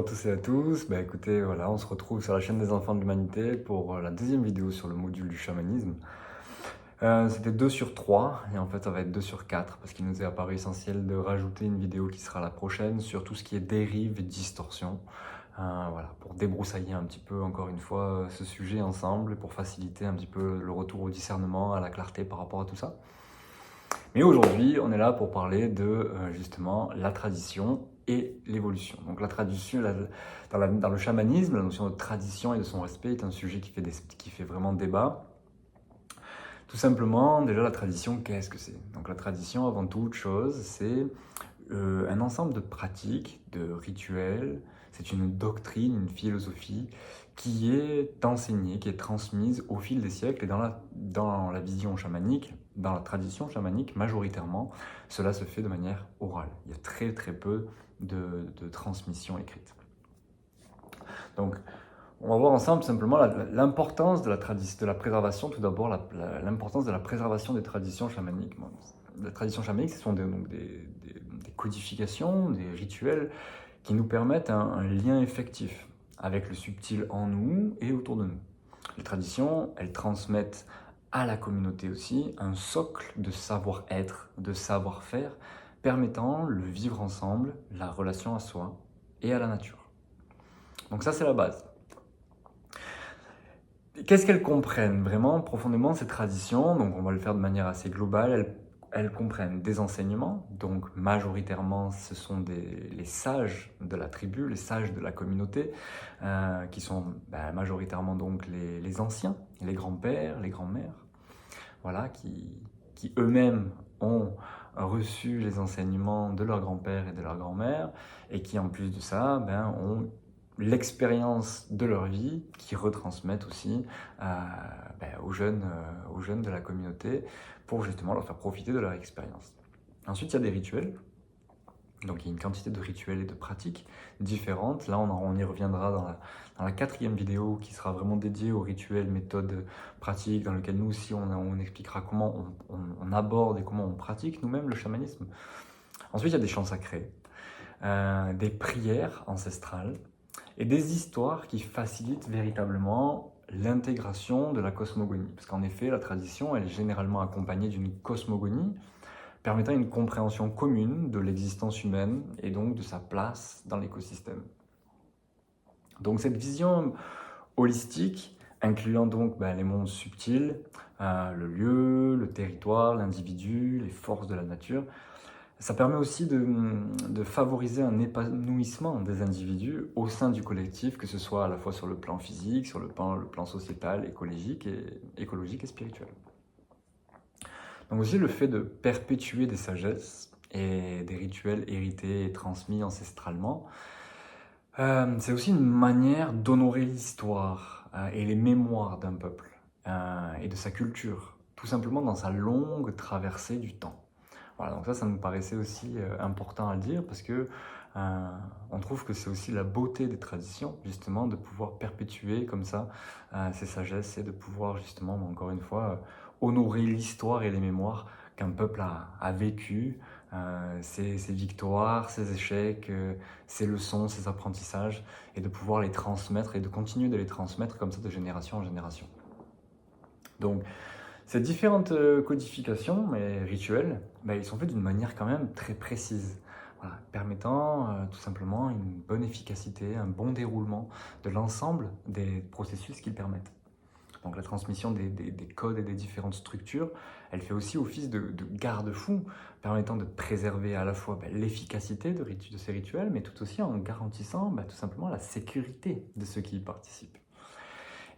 tous et à tous. Écoutez, voilà, on se retrouve sur la chaîne des enfants de l'humanité pour la deuxième vidéo sur le module du chamanisme. C'était 2 sur 3 et en fait ça va être 2 sur 4 parce qu'il nous est apparu essentiel de rajouter une vidéo qui sera la prochaine sur tout ce qui est dérive et distorsion. Voilà, pour débroussailler un petit peu encore une fois ce sujet ensemble, pour faciliter un petit peu le retour au discernement, à la clarté par rapport à tout ça. Mais aujourd'hui, on est là pour parler de justement la tradition et l'évolution. Donc la tradition, dans le chamanisme, la notion de tradition et de son respect est un sujet qui fait vraiment débat. Tout simplement, déjà la tradition, qu'est-ce que c'est? Donc la tradition, avant toute chose, c'est un ensemble de pratiques, de rituels, c'est une doctrine, une philosophie qui est enseignée, qui est transmise au fil des siècles. Et dans la vision chamanique, dans la tradition chamanique, majoritairement, cela se fait de manière orale. Il y a très très peu de transmission écrite. Donc, on va voir ensemble simplement l'importance de la préservation, tout d'abord l'importance de la préservation des traditions chamaniques. Les traditions chamaniques, ce sont des codifications, des rituels qui nous permettent un lien effectif avec le subtil en nous et autour de nous. Les traditions, elles transmettent à la communauté aussi un socle de savoir-être, de savoir-faire, permettant le vivre ensemble, la relation à soi et à la nature. Donc ça, c'est la base. Qu'est-ce qu'elles comprennent vraiment profondément, ces traditions? Donc on va le faire de manière assez globale. Elles comprennent des enseignements, donc majoritairement ce sont les sages de la tribu, les sages de la communauté, qui sont majoritairement donc les anciens, les grands-pères, les grands-mères, voilà, qui eux-mêmes ont reçu les enseignements de leurs grands-pères et de leurs grands-mères, et qui en plus de ça ont l'expérience de leur vie, qui retransmettent aussi aux jeunes de la communauté pour justement leur faire profiter de leur expérience. Ensuite, il y a des rituels. Donc il y a une quantité de rituels et de pratiques différentes. Là, on y reviendra dans la 4e vidéo qui sera vraiment dédiée aux rituels, méthodes, pratiques, dans lequel nous aussi on expliquera comment on aborde et comment on pratique nous-mêmes le chamanisme. Ensuite, il y a des chants sacrés, des prières ancestrales, et des histoires qui facilitent véritablement l'intégration de la cosmogonie. Parce qu'en effet, la tradition, elle est généralement accompagnée d'une cosmogonie, permettant une compréhension commune de l'existence humaine et donc de sa place dans l'écosystème. Donc cette vision holistique, incluant donc les mondes subtils, le lieu, le territoire, l'individu, les forces de la nature, ça permet aussi de favoriser un épanouissement des individus au sein du collectif, que ce soit à la fois sur le plan physique, sur le plan sociétal, écologique et spirituel. Donc aussi le fait de perpétuer des sagesses et des rituels hérités et transmis ancestralement, c'est aussi une manière d'honorer l'histoire et les mémoires d'un peuple et de sa culture, tout simplement dans sa longue traversée du temps. Voilà, donc ça nous paraissait aussi important à le dire parce que on trouve que c'est aussi la beauté des traditions, justement, de pouvoir perpétuer comme ça ces sagesses et de pouvoir justement, encore une fois, honorer l'histoire et les mémoires qu'un peuple a vécu, ses victoires, ses échecs, ses leçons, ses apprentissages, et de pouvoir les transmettre et de continuer de les transmettre comme ça de génération en génération. Donc, ces différentes codifications et rituels, ils sont faits d'une manière quand même très précise, voilà, permettant tout simplement une bonne efficacité, un bon déroulement de l'ensemble des processus qu'ils permettent. Donc la transmission des codes et des différentes structures, elle fait aussi office de garde-fou, permettant de préserver à la fois l'efficacité de ces rituels, mais tout aussi en garantissant tout simplement la sécurité de ceux qui y participent.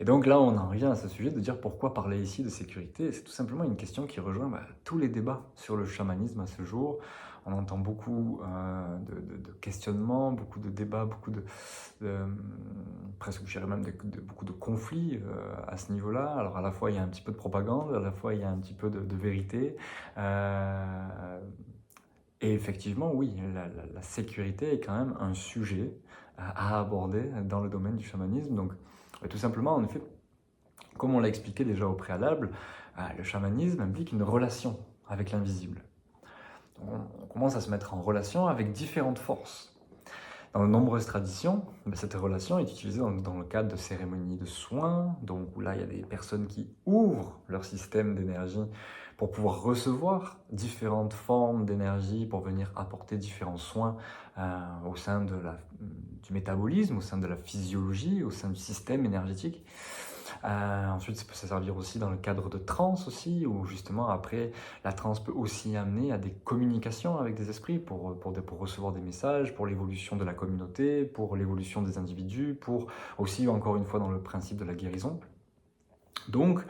Et donc là, on en revient à ce sujet de dire pourquoi parler ici de sécurité. C'est tout simplement une question qui rejoint tous les débats sur le chamanisme à ce jour. On entend beaucoup de questionnements, beaucoup de débats, presque je dirais même beaucoup de conflits à ce niveau-là. Alors à la fois il y a un petit peu de propagande, à la fois il y a un petit peu de vérité. Et effectivement, oui, la sécurité est quand même un sujet à aborder dans le domaine du chamanisme. Donc tout simplement, en effet, comme on l'a expliqué déjà au préalable, le chamanisme implique une relation avec l'invisible. On commence à se mettre en relation avec différentes forces. Dans de nombreuses traditions, cette relation est utilisée dans le cadre de cérémonies de soins, donc où là il y a des personnes qui ouvrent leur système d'énergie pour pouvoir recevoir différentes formes d'énergie, pour venir apporter différents soins au sein du métabolisme, au sein de la physiologie, au sein du système énergétique. Ensuite, ça peut se servir aussi dans le cadre de trance aussi, où justement après, la trance peut aussi amener à des communications avec des esprits pour recevoir des messages, pour l'évolution de la communauté, pour l'évolution des individus, pour aussi, encore une fois, dans le principe de la guérison. Donc,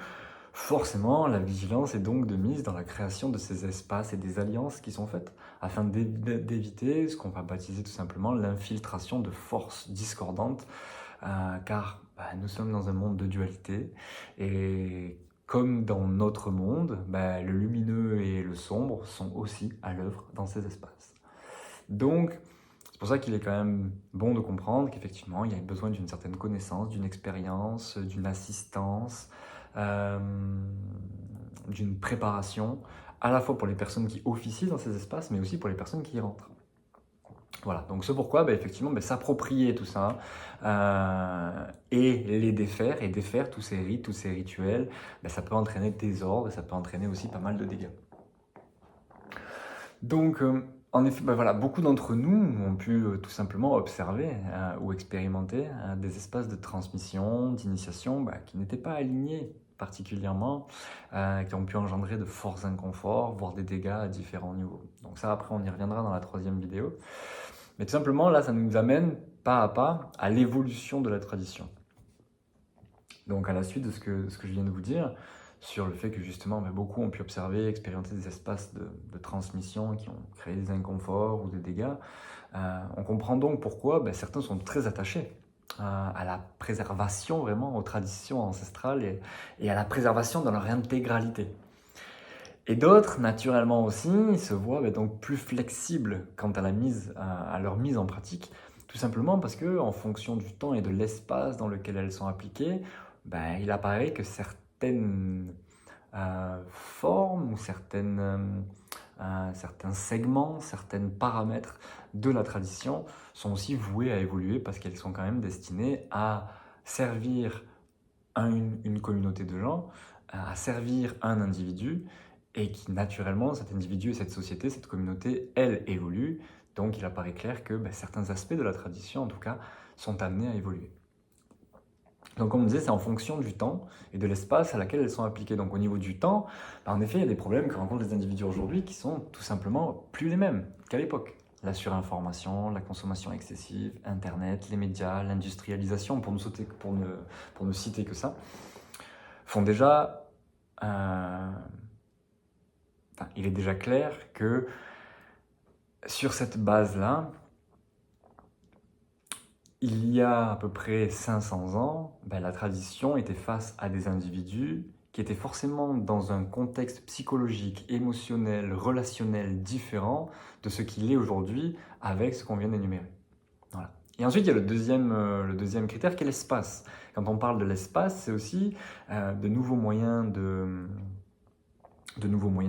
forcément, la vigilance est donc de mise dans la création de ces espaces et des alliances qui sont faites afin d'éviter ce qu'on va baptiser tout simplement l'infiltration de forces discordantes car nous sommes dans un monde de dualité et comme dans notre monde, le lumineux et le sombre sont aussi à l'œuvre dans ces espaces. Donc, c'est pour ça qu'il est quand même bon de comprendre qu'effectivement, il y a besoin d'une certaine connaissance, d'une expérience, d'une assistance, d'une préparation, à la fois pour les personnes qui officient dans ces espaces, mais aussi pour les personnes qui y rentrent. Voilà, donc c'est pourquoi effectivement s'approprier tout ça et les défaire, et défaire tous ces rites, tous ces rituels, ça peut entraîner des désordre et ça peut entraîner aussi pas mal de dégâts. Donc en effet, voilà, beaucoup d'entre nous ont pu tout simplement observer ou expérimenter des espaces de transmission, d'initiation qui n'étaient pas alignés particulièrement, qui ont pu engendrer de forts inconforts, voire des dégâts à différents niveaux. Donc ça, après, on y reviendra dans la 3e vidéo. Mais tout simplement, là, ça nous amène pas à pas à l'évolution de la tradition. Donc à la suite de ce que je viens de vous dire, sur le fait que justement beaucoup ont pu observer, expérimenter des espaces de transmission qui ont créé des inconforts ou des dégâts, on comprend donc pourquoi certains sont très attachés à la préservation, vraiment aux traditions ancestrales et à la préservation dans leur intégralité. Et d'autres, naturellement aussi, se voient donc plus flexibles quant à leur mise en pratique, tout simplement parce que, en fonction du temps et de l'espace dans lequel elles sont appliquées, il apparaît que certaines formes ou certains segments, certains paramètres de la tradition sont aussi voués à évoluer parce qu'elles sont quand même destinées à servir une communauté de gens, à servir un individu, et qui naturellement, cet individu et cette société, cette communauté, elle évolue. Donc il apparaît clair que certains aspects de la tradition, en tout cas, sont amenés à évoluer. Donc comme on disait, c'est en fonction du temps et de l'espace à laquelle elles sont appliquées. Donc au niveau du temps, en effet, il y a des problèmes que rencontrent les individus aujourd'hui qui sont tout simplement plus les mêmes qu'à l'époque. La surinformation, la consommation excessive, Internet, les médias, l'industrialisation, pour ne citer que ça, font déjà... il est déjà clair que sur cette base-là, il y a à peu près 500 ans, la tradition était face à des individus qui étaient forcément dans un contexte psychologique, émotionnel, relationnel différent de ce qu'il est aujourd'hui avec ce qu'on vient d'énumérer. Voilà. Et ensuite, il y a le deuxième critère qui est l'espace. Quand on parle de l'espace, c'est aussi de nouveaux moyens de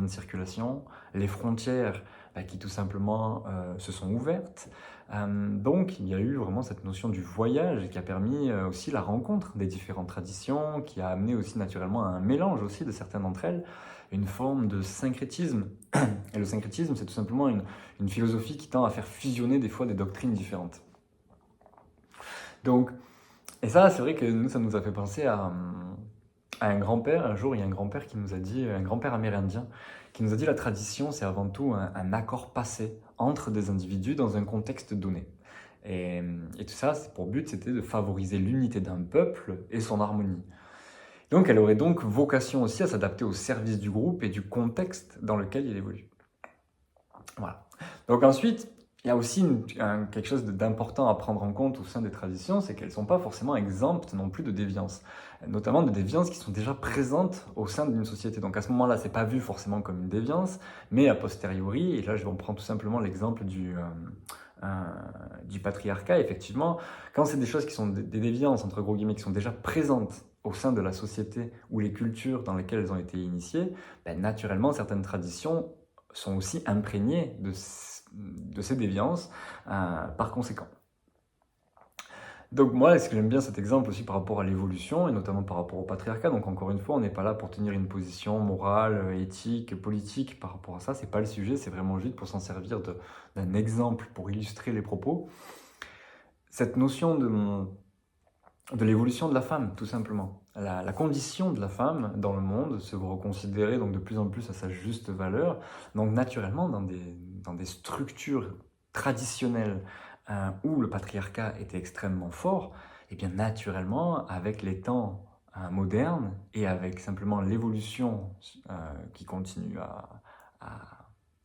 circulation, les frontières qui tout simplement se sont ouvertes. Donc il y a eu vraiment cette notion du voyage qui a permis aussi la rencontre des différentes traditions, qui a amené aussi naturellement à un mélange aussi de certaines d'entre elles, une forme de syncrétisme. Et le syncrétisme, c'est tout simplement une philosophie qui tend à faire fusionner des fois des doctrines différentes. Donc, et ça, c'est vrai que nous, ça nous a fait penser à un grand-père. Un jour, il y a un grand-père qui nous a dit, un grand-père amérindien, qui nous a dit la tradition, c'est avant tout un accord passé entre des individus dans un contexte donné. Et tout ça, pour but, c'était de favoriser l'unité d'un peuple et son harmonie. Donc, elle aurait donc vocation aussi à s'adapter au service du groupe et du contexte dans lequel il évolue. Voilà. Donc ensuite, il y a aussi quelque chose d'important à prendre en compte au sein des traditions, c'est qu'elles ne sont pas forcément exemptes non plus de déviances, notamment de déviances qui sont déjà présentes au sein d'une société. Donc à ce moment-là, ce n'est pas vu forcément comme une déviance, mais a posteriori, et là je vais prendre tout simplement l'exemple du patriarcat, effectivement, quand c'est des choses qui sont des déviances, entre gros guillemets, qui sont déjà présentes au sein de la société ou les cultures dans lesquelles elles ont été initiées, naturellement, certaines traditions sont aussi imprégnées de ces déviances par conséquent. Donc moi, ce que j'aime bien cet exemple aussi par rapport à l'évolution, et notamment par rapport au patriarcat, donc encore une fois, on n'est pas là pour tenir une position morale, éthique, politique par rapport à ça, c'est pas le sujet, c'est vraiment juste pour s'en servir d'un exemple pour illustrer les propos. Cette notion de l'évolution de la femme, tout simplement. La condition de la femme dans le monde se reconsidérer donc de plus en plus à sa juste valeur. Donc naturellement, dans des structures traditionnelles où le patriarcat était extrêmement fort, et bien naturellement, avec les temps modernes et avec simplement l'évolution qui continue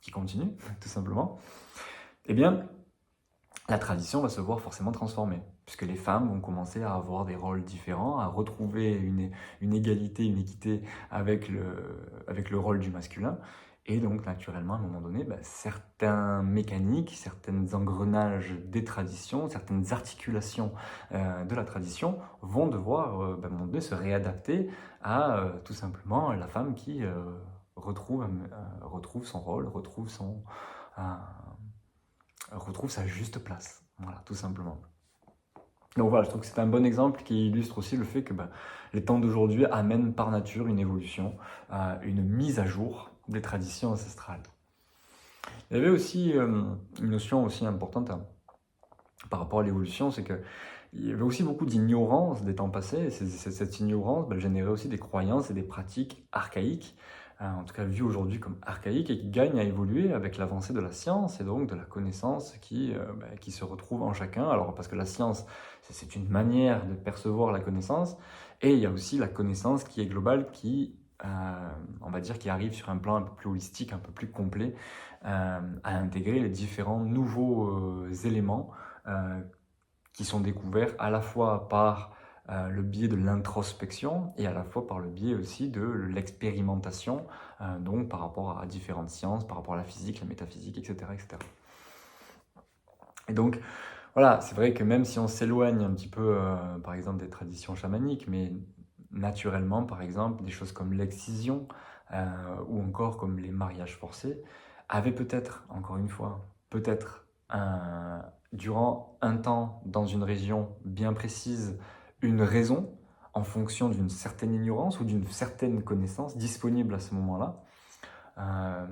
qui continue, tout simplement, eh bien, la tradition va se voir forcément transformée, puisque les femmes vont commencer à avoir des rôles différents, à retrouver une égalité, une équité avec le rôle du masculin. Et donc, naturellement, à un moment donné, certains mécaniques, certains engrenages des traditions, certaines articulations de la tradition vont devoir, à un moment donné, se réadapter à tout simplement la femme qui retrouve son rôle, euh, retrouve sa juste place. Voilà, tout simplement. Donc voilà, je trouve que c'est un bon exemple qui illustre aussi le fait que les temps d'aujourd'hui amènent par nature une évolution, une mise à jour des traditions ancestrales. Il y avait aussi une notion aussi importante par rapport à l'évolution, c'est que il y avait aussi beaucoup d'ignorance des temps passés, et cette ignorance générait aussi des croyances et des pratiques archaïques, en tout cas vues aujourd'hui comme archaïques, et qui gagnent à évoluer avec l'avancée de la science et donc de la connaissance qui se retrouve en chacun. Alors parce que la science, c'est une manière de percevoir la connaissance, et il y a aussi la connaissance qui est globale, on va dire, qui arrive sur un plan un peu plus holistique, un peu plus complet, à intégrer les différents nouveaux éléments euh, qui sont découverts à la fois par le biais de l'introspection et à la fois par le biais aussi de l'expérimentation, donc par rapport à différentes sciences, par rapport à la physique, la métaphysique, etc. etc. Et donc, voilà, c'est vrai que même si on s'éloigne un petit peu, par exemple, des traditions chamaniques, mais naturellement, par exemple, des choses comme l'excision ou encore comme les mariages forcés avaient peut-être, encore une fois, peut-être durant un temps dans une région bien précise une raison en fonction d'une certaine ignorance ou d'une certaine connaissance disponible à ce moment-là. Euh,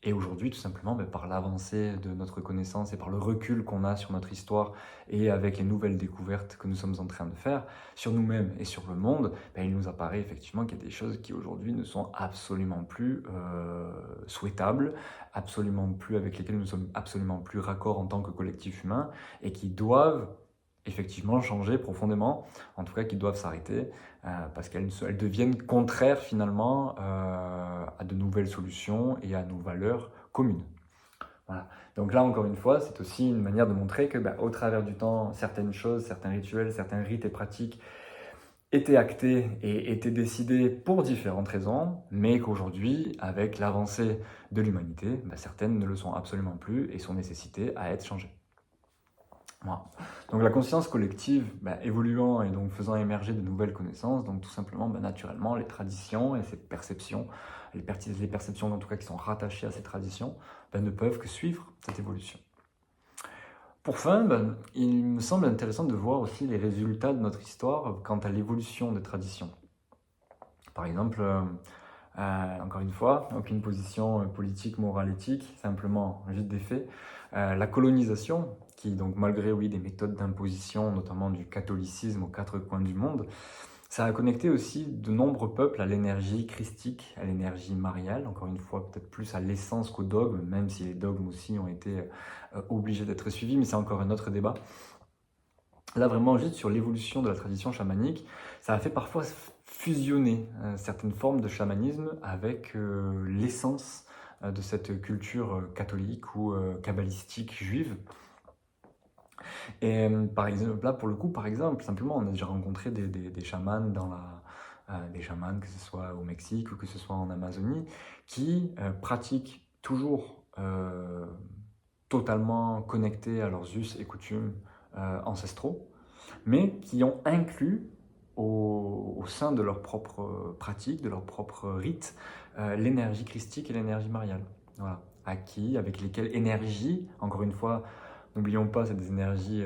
et aujourd'hui, tout simplement, par l'avancée de notre connaissance et par le recul qu'on a sur notre histoire et avec les nouvelles découvertes que nous sommes en train de faire sur nous-mêmes et sur le monde, il nous apparaît effectivement qu'il y a des choses qui aujourd'hui ne sont absolument plus souhaitables, absolument plus avec lesquelles nous sommes absolument plus raccord en tant que collectif humain et qui doivent effectivement changer profondément, en tout cas qui doivent s'arrêter parce qu'elles deviennent contraires finalement à de nouvelles solutions et à nos valeurs communes. Voilà. Donc là, encore une fois, c'est aussi une manière de montrer que, au travers du temps, certaines choses, certains rituels, certains rites et pratiques étaient actés et étaient décidés pour différentes raisons, mais qu'aujourd'hui, avec l'avancée de l'humanité, certaines ne le sont absolument plus et sont nécessitées à être changées. Voilà. Donc la conscience collective évoluant et donc faisant émerger de nouvelles connaissances, donc tout simplement naturellement les traditions et ces perceptions, les perceptions en tout cas qui sont rattachées à ces traditions, ne peuvent que suivre cette évolution. Pour fin, il me semble intéressant de voir aussi les résultats de notre histoire quant à l'évolution des traditions. Par exemple, encore une fois, aucune position politique, morale, éthique, simplement juste des faits. La colonisation, qui donc malgré oui, des méthodes d'imposition, notamment du catholicisme aux quatre coins du monde, ça a connecté aussi de nombreux peuples à l'énergie christique, à l'énergie mariale, encore une fois peut-être plus à l'essence qu'au dogme, même si les dogmes aussi ont été obligés d'être suivis, mais c'est encore un autre débat. Là, vraiment, juste sur l'évolution de la tradition chamanique, ça a fait parfois fusionner certaines formes de chamanisme avec l'essence de cette culture catholique ou kabbalistique juive. Et par exemple, là, pour le coup, par exemple, simplement, on a déjà rencontré des chamans des chamans, que ce soit au Mexique ou que ce soit en Amazonie, qui pratiquent toujours totalement connectés à leurs us et coutumes ancestraux, mais qui ont inclus au sein de leur propre pratique, de leur propre rite, l'énergie christique et l'énergie mariale. Voilà. Avec lesquelles énergie, encore une fois, n'oublions pas, c'est des énergies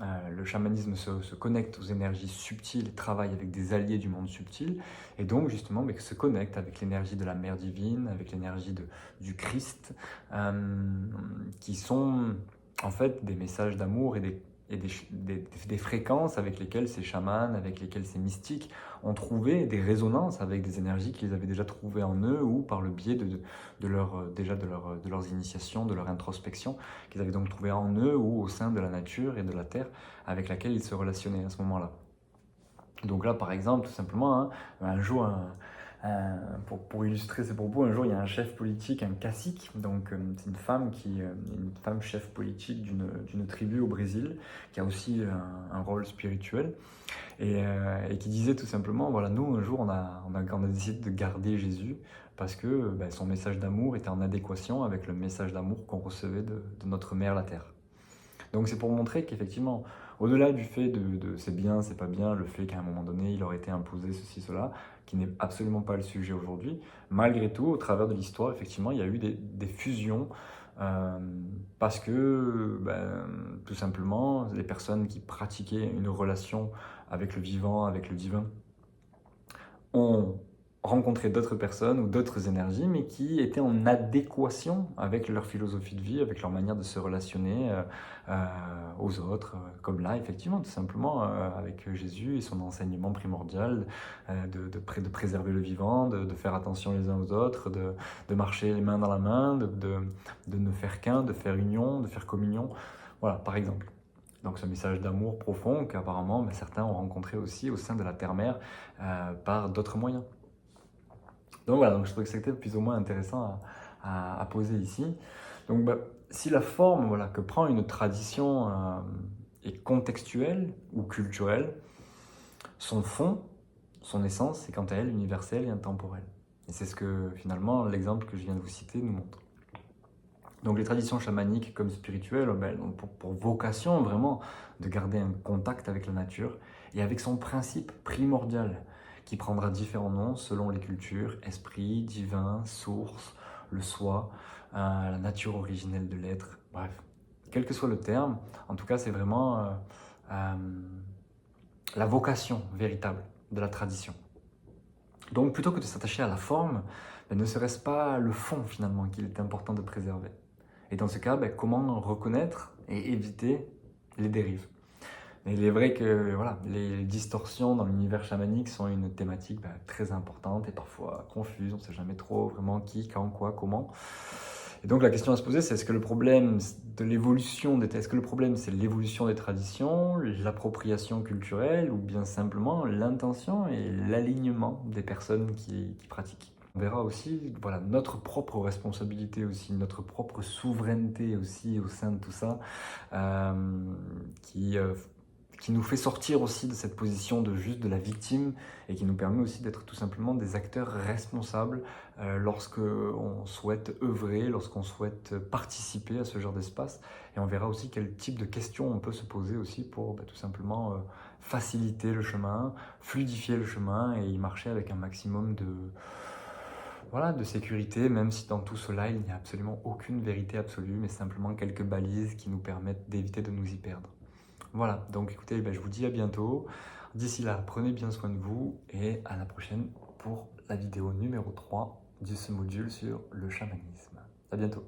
Le chamanisme se connecte aux énergies subtiles et travaille avec des alliés du monde subtil, et donc justement se connecte avec l'énergie de la mère divine, avec l'énergie du Christ, qui sont en fait des messages d'amour et des fréquences avec lesquelles ces chamans, avec lesquels ces mystiques ont trouvé des résonances avec des énergies qu'ils avaient déjà trouvées en eux, ou par le biais de leurs initiations, de leur introspection, qu'ils avaient donc trouvé en eux ou au sein de la nature et de la terre avec laquelle ils se relationnaient à ce moment-là. Donc là, par exemple, tout simplement, hein, un jour, pour illustrer ces propos, un jour, il y a un chef politique, un cacique, donc c'est une femme chef politique d'une tribu au Brésil, qui a aussi un rôle spirituel, et qui disait tout simplement, voilà, nous, un jour, on a décidé de garder Jésus, parce que son message d'amour était en adéquation avec le message d'amour qu'on recevait de notre mère, la Terre. Donc c'est pour montrer qu'effectivement, au-delà du fait de c'est bien, c'est pas bien, le fait qu'à un moment donné, il aurait été imposé ceci, cela, qui n'est absolument pas le sujet aujourd'hui, malgré tout, au travers de l'histoire, effectivement, il y a eu des fusions, euh, parce que, tout simplement, les personnes qui pratiquaient une relation avec le vivant, avec le divin, ont rencontré d'autres personnes ou d'autres énergies, mais qui étaient en adéquation avec leur philosophie de vie, avec leur manière de se relationner aux autres, comme là, effectivement, tout simplement, avec Jésus et son enseignement primordial de préserver le vivant, de faire attention les uns aux autres, de marcher les mains dans la main, de ne faire qu'un, de faire union, de faire communion, voilà, par exemple. Donc ce message d'amour profond qu'apparemment certains ont rencontré aussi au sein de la Terre-Mère par d'autres moyens. Donc voilà, donc je trouve que c'était plus ou moins intéressant à poser ici. Donc si la forme voilà, que prend une tradition est contextuelle ou culturelle, son fond, son essence, c'est quant à elle universelle et intemporelle. Et c'est ce que finalement l'exemple que je viens de vous citer nous montre. Donc les traditions chamaniques comme spirituelles ont pour vocation vraiment de garder un contact avec la nature et avec son principe primordial qui prendra différents noms selon les cultures, esprit, divin, source, le soi, la nature originelle de l'être, bref. Quel que soit le terme, en tout cas c'est vraiment la vocation véritable de la tradition. Donc plutôt que de s'attacher à la forme, ne serait-ce pas le fond finalement qu'il est important de préserver? Et dans ce cas, comment reconnaître et éviter les dérives? Et il est vrai que voilà, les distorsions dans l'univers chamanique sont une thématique très importante et parfois confuse, on ne sait jamais trop vraiment qui, quand, quoi, comment. Et donc la question à se poser, c'est est-ce que le problème de l'évolution est-ce que le problème c'est l'évolution des traditions, l'appropriation culturelle, ou bien simplement l'intention et l'alignement des personnes qui pratiquent? On verra aussi voilà, notre propre responsabilité aussi, notre propre souveraineté aussi au sein de tout ça, qui nous fait sortir aussi de cette position de juste de la victime et qui nous permet aussi d'être tout simplement des acteurs responsables lorsqu'on souhaite œuvrer, lorsqu'on souhaite participer à ce genre d'espace. Et on verra aussi quel type de questions on peut se poser aussi pour tout simplement faciliter le chemin, fluidifier le chemin et y marcher avec un maximum de sécurité, même si dans tout cela, il n'y a absolument aucune vérité absolue, mais simplement quelques balises qui nous permettent d'éviter de nous y perdre. Voilà, donc écoutez, je vous dis à bientôt. D'ici là, prenez bien soin de vous et à la prochaine pour la vidéo numéro 3 de ce module sur le chamanisme. À bientôt.